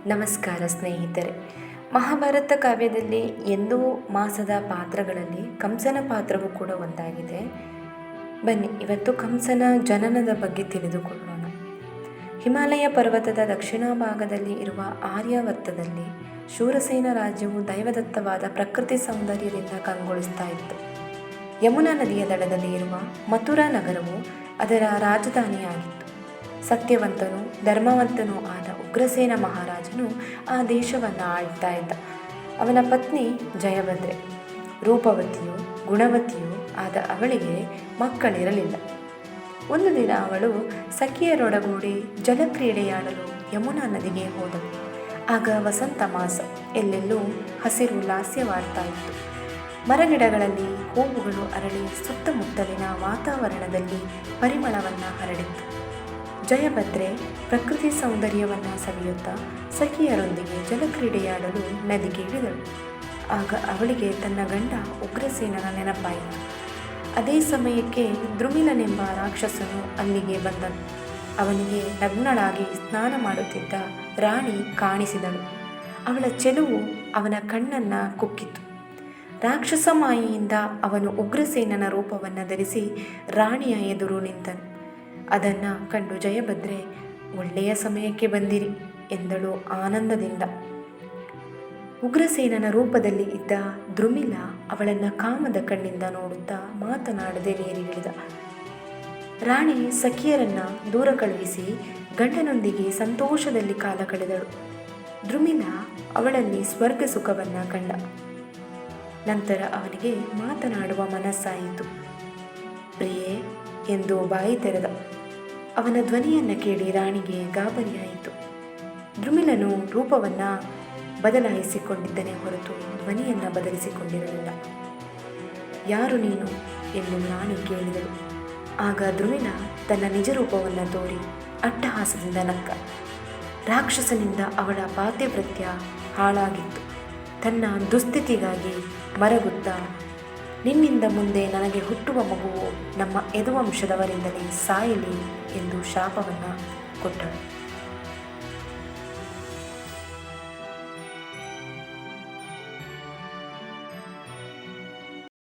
ನಮಸ್ಕಾರ ಸ್ನೇಹಿತರೆ. ಮಹಾಭಾರತ ಕಾವ್ಯದಲ್ಲಿ ಎಂದೂ ಮಾಸದ ಪಾತ್ರಗಳಲ್ಲಿ ಕಂಸನ ಪಾತ್ರವೂ ಕೂಡ ಒಂದಾಗಿದೆ. ಬನ್ನಿ ಇವತ್ತು ಕಂಸನ ಜನನದ ಬಗ್ಗೆ ತಿಳಿದುಕೊಳ್ಳೋಣ. ಹಿಮಾಲಯ ಪರ್ವತದ ದಕ್ಷಿಣ ಭಾಗದಲ್ಲಿ ಇರುವ ಆರ್ಯಾವರ್ತದಲ್ಲಿ ಶೂರಸೇನ ರಾಜ್ಯವು ದೈವದತ್ತವಾದ ಪ್ರಕೃತಿ ಸೌಂದರ್ಯದಿಂದ ಕಂಗೊಳಿಸ್ತಾ ಇತ್ತು. ಯಮುನಾ ನದಿಯ ದಡದಲ್ಲಿ ಇರುವ ಮಥುರಾ ನಗರವು ಅದರ ರಾಜಧಾನಿಯಾಗಿತ್ತು. ಸತ್ಯವಂತನೂ ಧರ್ಮವಂತನೂ ಆದ ಉಗ್ರಸೇನ ಮಹಾರಾಜನು ಆ ದೇಶವನ್ನು ಆಳ್ತಾ ಇದ್ದ. ಅವನ ಪತ್ನಿ ಜಯಭದ್ರೆ ರೂಪವತಿಯೂ ಗುಣವತಿಯೂ ಆದ ಅವಳಿಗೆ ಮಕ್ಕಳಿರಲಿಲ್ಲ. ಒಂದು ದಿನ ಅವಳು ಸಖಿಯರೊಡಗೂಡಿ ಜಲಕ್ರೀಡೆಯಾಡಲು ಯಮುನಾ ನದಿಗೆ ಹೋದಳು. ಆಗ ವಸಂತ ಮಾಸ, ಎಲ್ಲೆಲ್ಲೂ ಹಸಿರು ಲಾಸ್ಯವಾಡ್ತಾ ಇತ್ತು. ಮರಗಿಡಗಳಲ್ಲಿ ಹೂವುಗಳು ಅರಳಿ ಸುತ್ತಮುತ್ತಲಿನ ವಾತಾವರಣದಲ್ಲಿ ಪರಿಮಳವನ್ನು ಹರಡಿತ್ತು. ಜಯಭದ್ರೆ ಪ್ರಕೃತಿ ಸೌಂದರ್ಯವನ್ನು ಸವಿಯುತ್ತಾ ಸಖಿಯರೊಂದಿಗೆ ಜಲಕ್ರೀಡೆಯಾಡಲು ನದಿಗೆ ಇಳಿದಳು. ಆಗ ಅವಳಿಗೆ ತನ್ನ ಗಂಡ ಉಗ್ರಸೇನನ ನೆನಪಾಯಿತು. ಅದೇ ಸಮಯಕ್ಕೆ ದ್ರುಮಿಲನೆಂಬ ರಾಕ್ಷಸನು ಅಲ್ಲಿಗೆ ಬಂದನು. ಅವನಿಗೆ ನಗ್ನಳಾಗಿ ಸ್ನಾನ ಮಾಡುತ್ತಿದ್ದ ರಾಣಿ ಕಾಣಿಸಿದಳು. ಅವಳ ಚೆಲುವು ಅವನ ಕಣ್ಣನ್ನು ಕುಕ್ಕಿತು. ರಾಕ್ಷಸ ಮಾಯೆಯಿಂದ ಅವನು ಉಗ್ರಸೇನನ ರೂಪವನ್ನು ಧರಿಸಿ ರಾಣಿಯ ಎದುರು ನಿಂತನು. ಅದನ್ನು ಕಂಡು ಜಯಭದ್ರೆ, ಒಳ್ಳೆಯ ಸಮಯಕ್ಕೆ ಬಂದಿರಿ ಎಂದಳು ಆನಂದದಿಂದ. ಉಗ್ರಸೇನನ ರೂಪದಲ್ಲಿ ಇದ್ದ ದ್ರುಮಿಲ ಅವಳನ್ನು ಕಾಮದ ಕಣ್ಣಿಂದ ನೋಡುತ್ತಾ ಮಾತನಾಡದೆ ನೀರಿಗಿಳಿದ. ರಾಣಿ ಸಖಿಯರನ್ನು ದೂರ ಕಳುಹಿಸಿ ಗಂಡನೊಂದಿಗೆ ಸಂತೋಷದಲ್ಲಿ ಕಾಲ ಕಳೆದಳು. ದ್ರುಮಿಲ ಅವಳಲ್ಲಿ ಸ್ವರ್ಗ ಸುಖವನ್ನು ಕಂಡ. ನಂತರ ಅವನಿಗೆ ಮಾತನಾಡುವ ಮನಸ್ಸಾಯಿತು. ಪ್ರಿಯೇ ಎಂದು ಬಾಯಿ ತೆರೆದ. ಅವನ ಧ್ವನಿಯನ್ನು ಕೇಳಿ ರಾಣಿಗೆ ಗಾಬರಿಯಾಯಿತು. ದ್ರುಮಿಲನು ರೂಪವನ್ನು ಬದಲಾಯಿಸಿಕೊಂಡಿದ್ದನೇ ಹೊರತು ಧ್ವನಿಯನ್ನು ಬದಲಿಸಿಕೊಂಡಿರಲಿಲ್ಲ. ಯಾರು ನೀನು ಎಂದು ರಾಣಿ ಕೇಳಿದಳು. ಆಗ ದ್ರುಮಿಲ ತನ್ನ ನಿಜ ರೂಪವನ್ನು ತೋರಿ ಅಟ್ಟಹಾಸದಿಂದ ನಕ್ಕ. ರಾಕ್ಷಸನಿಂದ ಅವಳ ಪಾತಿವ್ರತ್ಯ ಹಾಳಾಗಿತ್ತು. ತನ್ನ ದುಸ್ಥಿತಿಗಾಗಿ ಮರಗುತ್ತಾ, ನಿನ್ನಿಂದ ಮುಂದೆ ನನಗೆ ಹುಟ್ಟುವ ಮಗುವು ನಮ್ಮ ಯದುವಂಶದವರಿಂದಲೇ ಸಾಯಲಿ ಎಂದು ಶಾಪವನ್ನು ಕೊಟ್ಟಳು.